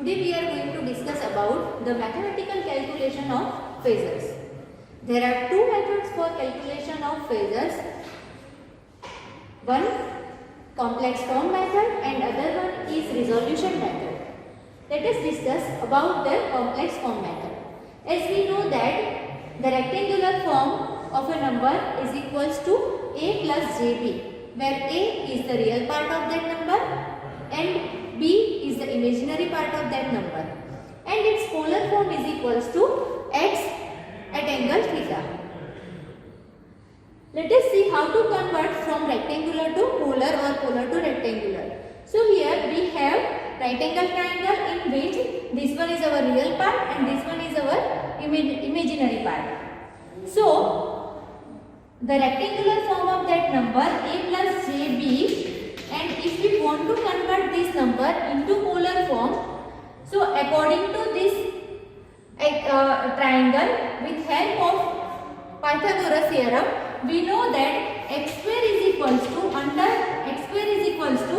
Today we are going to discuss about the mathematical calculation of phasors. There are two methods for calculation of phasors. One complex form method and other one is resolution method. Let us discuss about the complex form method. As we know that the rectangular form of a number is equals to a plus jb, where a is the real part of that number and b is the imaginary part of that number, and its polar form is equals to x at angle theta. Let us see how to convert from rectangular to polar or polar to rectangular. So here we have right angle triangle in which this one is our real part and this one is our imaginary part. So the rectangular form of that number a plus jb, and if we want to convert this number into polar form, so according to this triangle, with help of Pythagoras theorem, we know that x square is equals to under x square is equals to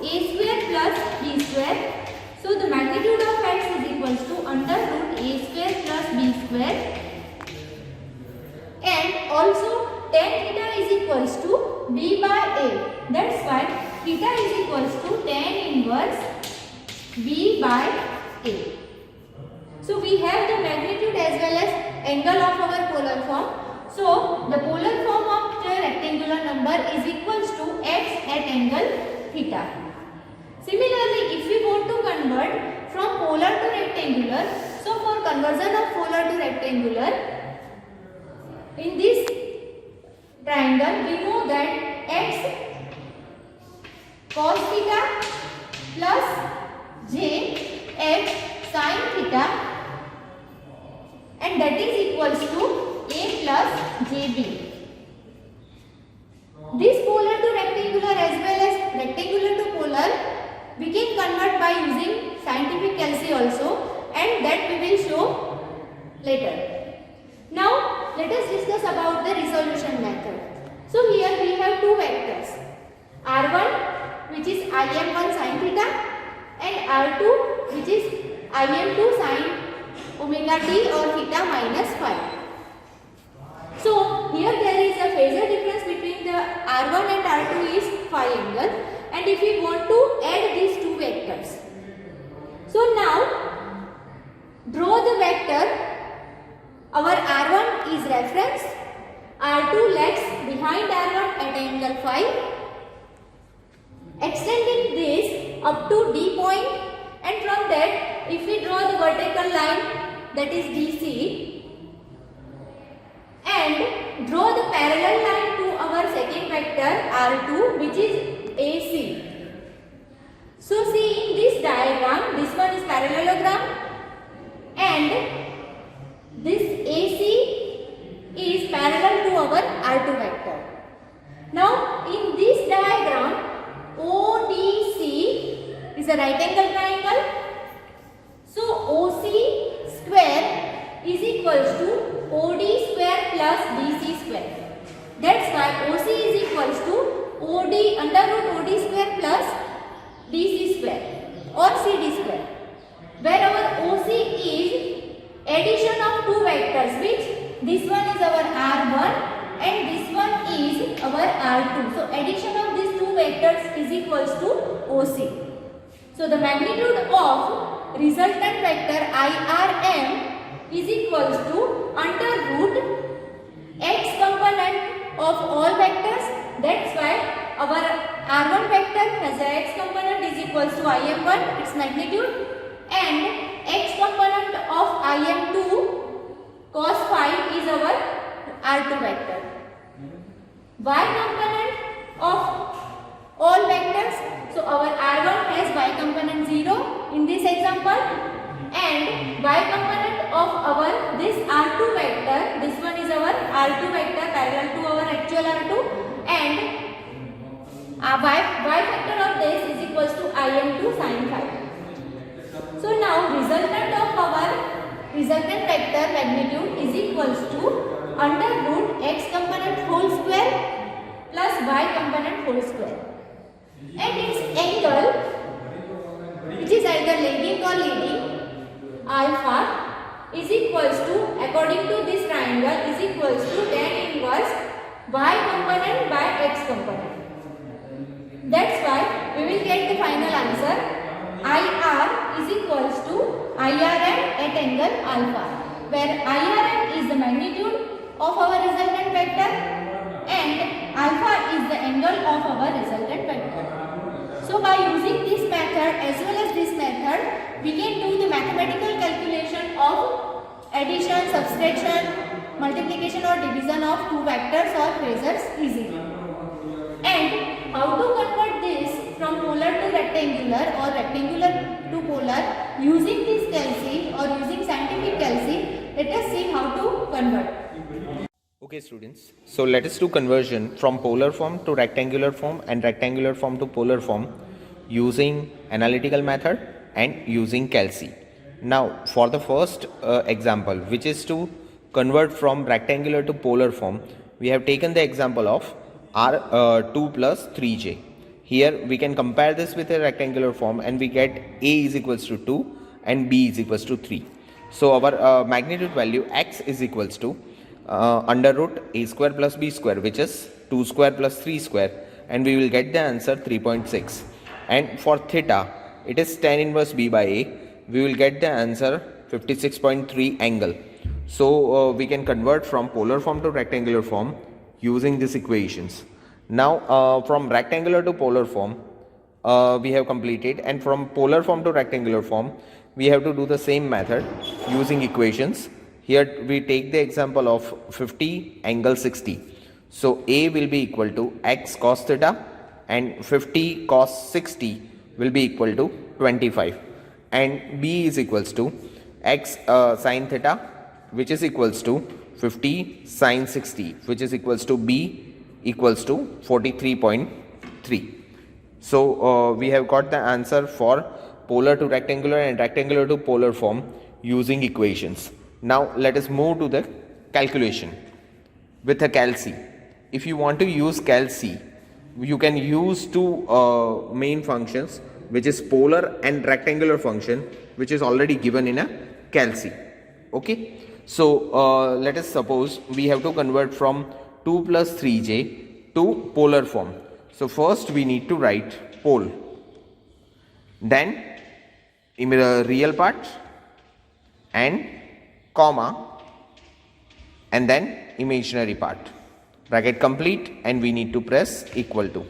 a square plus b square. So the magnitude of x is equals to under root a square plus b square, and also tan theta is equals to b by a. That's why theta is equals to tan inverse b by a. So we have the magnitude as well as angle of our polar form. So the polar form of the rectangular number is equals to x at angle theta. Similarly, if we want to convert from polar to rectangular, so for conversion of polar to rectangular, in this triangle we know that x cos theta plus j x sin theta, and that is equals to a plus jb. This polar to rectangular as well as rectangular to polar we can convert by using scientific calci also, and that we will show later. Now let us discuss about the resolution method. So here we have two vectors, r1 which is im1 sin theta and r2 which is im2 sin omega t or theta minus phi. So here there is a phasor difference between the r1 and r2 is phi angle, and if we want to add these two vectors, so now draw the vector. Our r1 is reference, r2 lags behind r1 at angle phi. Extending this up to D point, and from that if we draw the vertical line, that is DC, and draw the parallel line to our second vector r2 which is AC. So see in this diagram, this one is parallelogram and this AC is parallel to our r2 vector. Now in this diagram, ODC is a right angle triangle. So OC square is equals to OD square plus DC square. That's why OC is equals to OD under root OD square plus DC square or CD square, where our OC is addition of two vectors, which this one is our r1 and this one is our r2. So addition of these two vectors is equals to OC. So the magnitude of resultant vector IRM is equals to under root x component of all vectors. That's why our r1 vector has a x component is equals to im1, its magnitude, and x component of im2 cos phi is our r2 vector. Y component of all vectors, so our r1 has y component 0 in this example, and y component of our this r2 vector, this one is our r2 vector parallel to our actual r2, and y factor of this is equals to im2 sin phi. So now resultant of our resultant vector magnitude is equals to under root x component whole square plus y component whole square, and its angle which is either lagging or leading alpha is equals to, according to this triangle, is equals to tan inverse y component by x component. That's why we will get the final answer. IR is equals to IRM at angle alpha, where IRM is the magnitude of our resultant vector and alpha is the angle of our resultant vector. So by using this method as well as this method, we can do the mathematical calculation of addition, subtraction, multiplication or division of two vectors or phasors easily. And how to convert this from polar to rectangular or rectangular to polar using this calci or using scientific calci, let us see how to convert. Okay students, so let us do conversion from polar form to rectangular form and rectangular form to polar form using analytical method and using calci. Now for the first example, which is to convert from rectangular to polar form, we have taken the example of R2 plus 3j. Here we can compare this with a rectangular form and we get A is equals to 2 and B is equals to 3. So our magnitude value x is equals to under root a square plus b square, which is 2 square plus 3 square, and we will get the answer 3.6. And for theta, it is tan inverse b by a, we will get the answer 56.3 angle. So we can convert from polar form to rectangular form using these equations. Now from rectangular to polar form we have completed, and from polar form to rectangular form we have to do the same method using equations. Here we take the example of 50 angle 60. So A will be equal to x cos theta and 50 cos 60 will be equal to 25, and B is equals to x sin theta, which is equals to 50 sin 60, which is equals to B equals to 43.3. So we have got the answer for polar to rectangular and rectangular to polar form using equations. Now let us move to the calculation with a calci. If you want to use calci, you can use two main functions, which is polar and rectangular function, which is already given in a calci. Okay, so let us suppose we have to convert from 2 plus 3j to polar form. So first we need to write pole, then real part and comma, and then imaginary part, bracket complete, and we need to press equal to.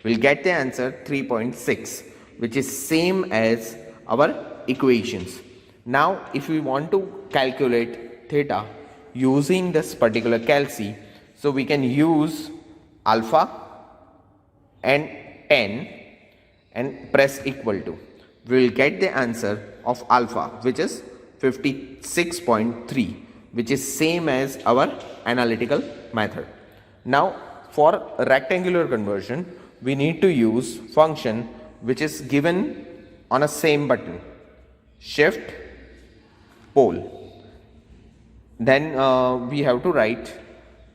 We'll get the answer 3.6, which is same as our equations. Now if we want to calculate theta using this particular calci, so we can use alpha and tan and press equal to. We will get the answer of alpha, which is 56.3, which is same as our analytical method. Now for rectangular conversion, we need to use function which is given on a same button, shift pole. Then we have to write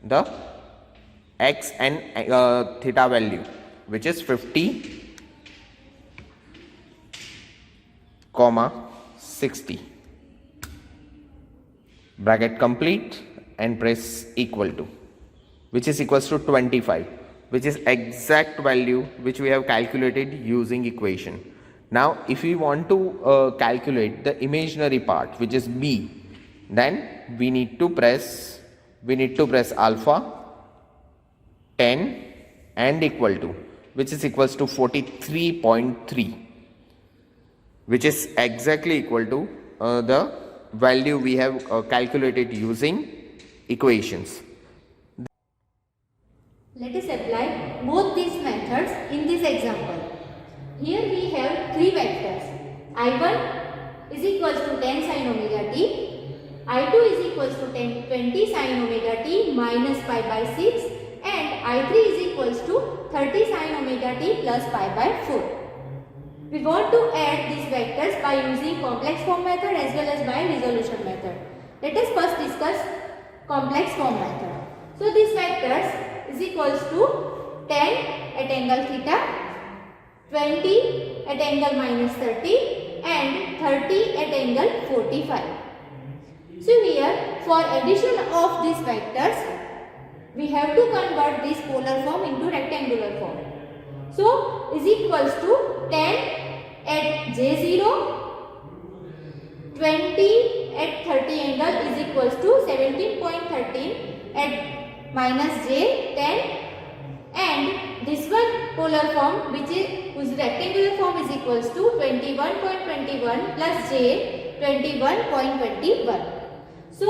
the x and theta value, which is 50 comma 60, bracket complete, and press equal to, which is equals to 25, which is exact value which we have calculated using equation. Now if we want to calculate the imaginary part, which is b, then we need to press alpha, 10 and equal to, which is equals to 43.3, which is exactly equal to the value we have calculated using equations. Let us apply both these methods in this example. Here we have three vectors. I1 is equals to 10 sin omega t, I2 is equals to 20 sin omega t minus pi by 6, and I3 is equals to 30 sin omega t plus pi by 4. We want to add these vectors by using complex form method as well as by resolution method. Let us first discuss complex form method. So these vectors is equals to 10 at angle theta, 20 at angle minus 30, and 30 at angle 45. So here for addition of these vectors, we have to convert this polar form into rectangular form. So is equals to 10 at J0, 20 at 30 angle is equals to 17.13 at minus J10, and this one polar form whose rectangular form is equals to 21.21 plus J 21.21. So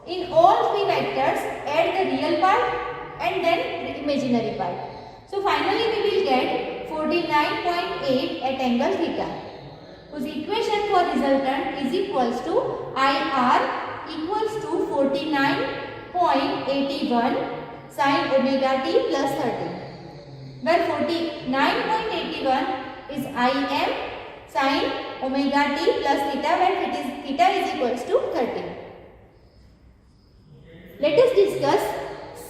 in all three vectors add the real part and then the imaginary part. So finally we will get 49.8 at angle theta, whose equation for resultant is equals to IR equals to 49.81 sin omega t plus 30, where 49.81 is Im sin omega t plus theta, where theta is equals to 30. Let us discuss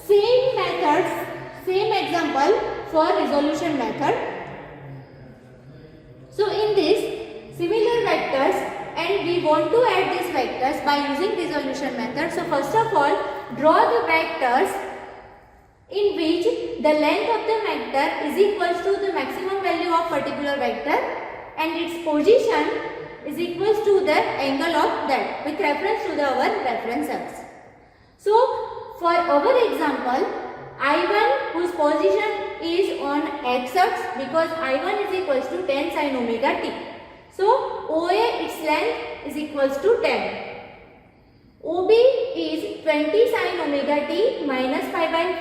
same methods, same example for resolution method. So in this similar vectors, and we want to add these vectors by using resolution method. So first of all, draw the vectors in which the length of the vector is equals to the maximum value of particular vector and its position is equals to the angle of that with reference to our reference x. So for our example, I1 whose position is on x-axis, because I1 is equals to 10 sin omega t. So OA, its length is equals to 10. OB is 20 sin omega t minus pi by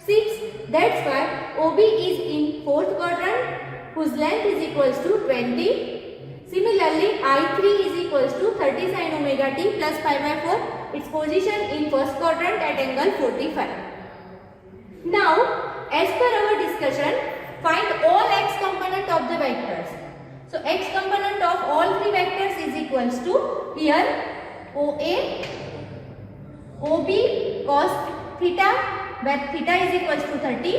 6. That's why OB is in fourth quadrant, whose length is equals to 20. Similarly, I3 is equals to 30 sin omega t plus pi by 4. Its position in first quadrant at angle 45. Now, as per our discussion, find all x component of the vectors. So, x component of all three vectors is equals to here OA, OB cos theta, where theta is equals to 30,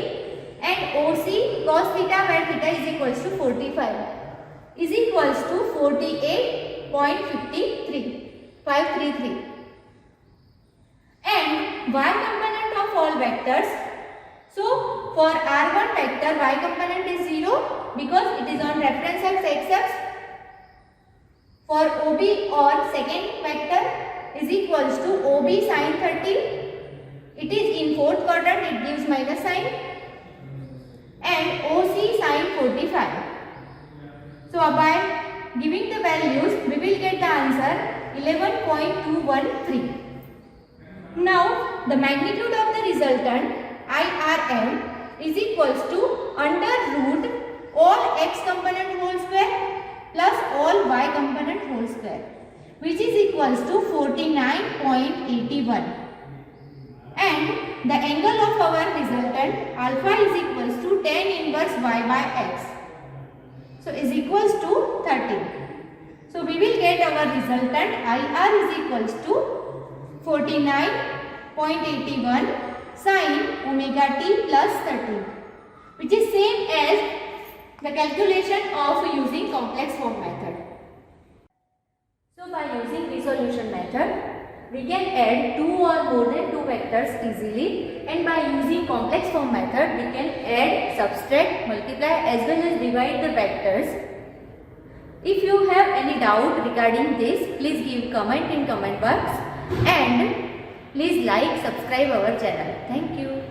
and OC cos theta, where theta is equals to 45, is equals to 48.533. And y component of all vectors. So for R1 vector, y component is 0 because it is on reference x-axis. For OB or second vector is equals to OB sin 30. It is in fourth quadrant, it gives minus sign. And OC sin 45. So by giving the values, we will get the answer 11.213. Now, the magnitude of the resultant IRM is equals to under root all x component whole square plus all y component whole square, which is equals to 49.81. And the angle of our resultant alpha is equals to tan inverse y by x. So, is equals to 30. So, we will get our resultant IR is equals to 49.81 sin omega t plus 30, which is same as the calculation of using complex form method. So by using resolution method, we can add two or more than two vectors easily, and by using complex form method, we can add, subtract, multiply as well as divide the vectors. If you have any doubt regarding this, please give comment in comment box, and please like, subscribe our channel. Thank you.